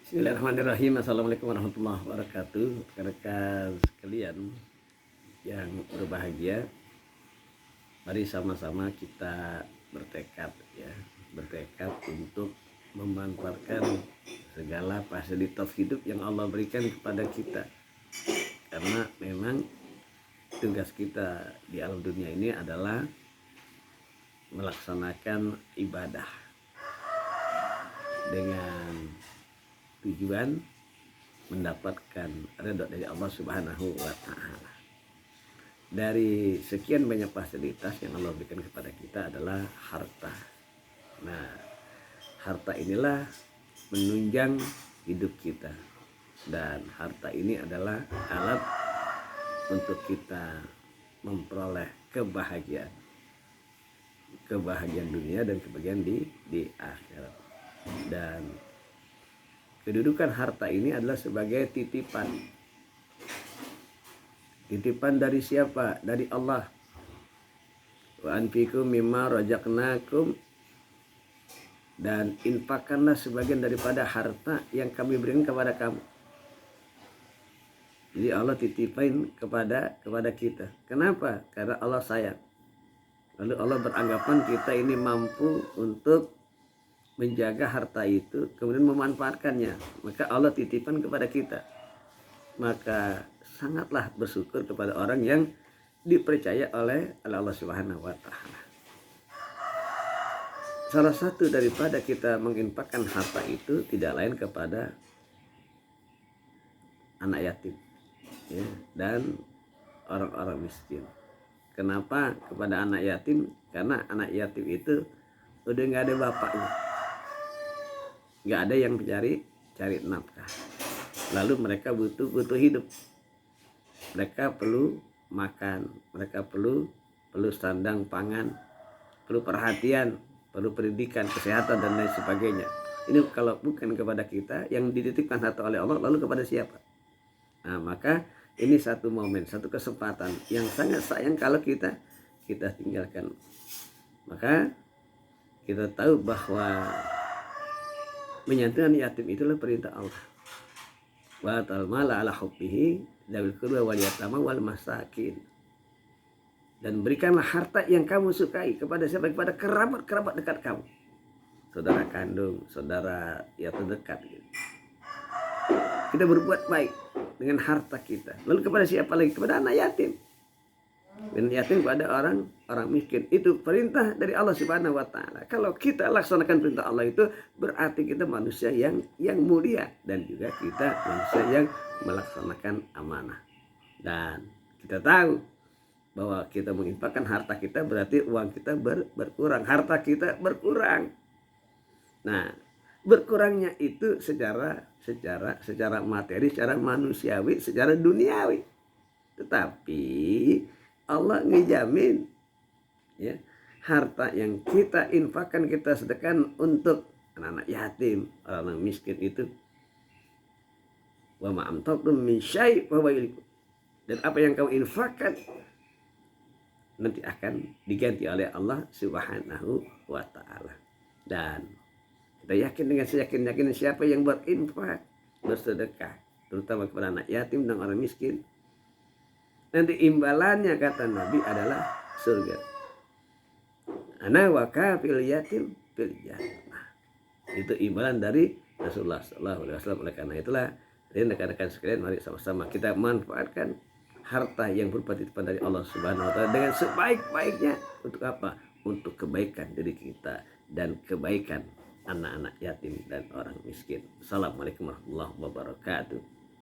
Bismillahirrahmanirrahim. Assalamualaikum warahmatullahi wabarakatuh. Rekan sekalian yang berbahagia, mari sama-sama kita bertekad untuk memanfaatkan segala fasilitas hidup yang Allah berikan kepada kita. Karena memang tugas kita di alam dunia ini adalah melaksanakan ibadah dengan tujuan mendapatkan ridho dari Allah Subhanahu wa taala. Dari sekian banyak fasilitas yang Allah berikan kepada kita adalah harta. Nah, harta inilah menunjang hidup kita. Dan harta ini adalah alat untuk kita memperoleh kebahagiaan dunia dan kebahagiaan di akhirat. Dan kedudukan harta ini adalah sebagai titipan. Titipan dari siapa? Dari Allah. Wa anfiqu mimma razaqnakum, dan infakkanlah sebagian daripada harta yang kami berikan kepada kamu. Jadi Allah titipin kepada kita. Kenapa? Karena Allah sayang. Lalu Allah beranggapan kita ini mampu untuk menjaga harta itu, kemudian memanfaatkannya. Maka Allah titipkan kepada kita. Maka sangatlah bersyukur kepada orang yang dipercaya oleh Allah Subhanahu wa taala. Salah satu daripada kita menginfakkan harta itu tidak lain kepada anak yatim, ya, dan orang-orang miskin. Kenapa kepada anak yatim? Karena anak yatim itu udah nggak ada bapaknya, nggak ada yang cari nafkah. Lalu mereka butuh hidup. Mereka perlu makan, mereka perlu sandang pangan, perlu perhatian, perlu pendidikan, kesehatan, dan lain sebagainya. Ini kalau bukan kepada kita yang dititipkan harta oleh Allah, lalu kepada siapa? Nah, maka ini satu momen, satu kesempatan yang sangat sayang kalau kita tinggalkan. Maka kita tahu bahwa menyantuni yatim itulah perintah Allah. Wa atal mala ala hubbihi dzawil qurba wal yatama wal masakin. Dan berikanlah harta yang kamu sukai kepada siapa? Kepada kerabat dekat kamu. Saudara kandung, saudara yang terdekat gitu. Kita berbuat baik dengan harta kita. Lalu kepada siapa lagi? Kepada anak yatim. Dan yatim kepada orang miskin. Itu perintah dari Allah Subhanahu wa taala. Kalau kita laksanakan perintah Allah itu berarti kita manusia yang mulia, dan juga kita manusia yang melaksanakan amanah. Dan kita tahu bahwa kita menginfakkan harta kita berarti uang kita berkurang, harta kita berkurang. Nah, berkurangnya itu secara materi, secara manusiawi, secara duniawi. Tetapi Allah ngejamin, ya, harta yang kita infakkan, kita sedekahkan untuk anak-anak yatim, orang miskin itu, wa ma amtatum min syai' fa huwa yulikum. Dan apa yang kau infakkan nanti akan diganti oleh Allah Subhanahu wa taala. Dan kita yakin dengan seyakin-yakin siapa yang berinfak, bersedekah, terutama kepada anak yatim dan orang miskin, nanti imbalannya kata Nabi adalah surga. Ana wa kafil yatim fil jannah. Itu imbalan dari Rasulullah sallallahu alaihi wasallam. Oleh karena itulah, rekan-rekan sekalian, mari sama-sama kita manfaatkan harta yang berupa titipan dari Allah Subhanahu wa taala dengan sebaik-baiknya. Untuk apa? Untuk kebaikan diri kita dan kebaikan anak-anak yatim dan orang miskin. Assalamualaikum warahmatullahi wabarakatuh.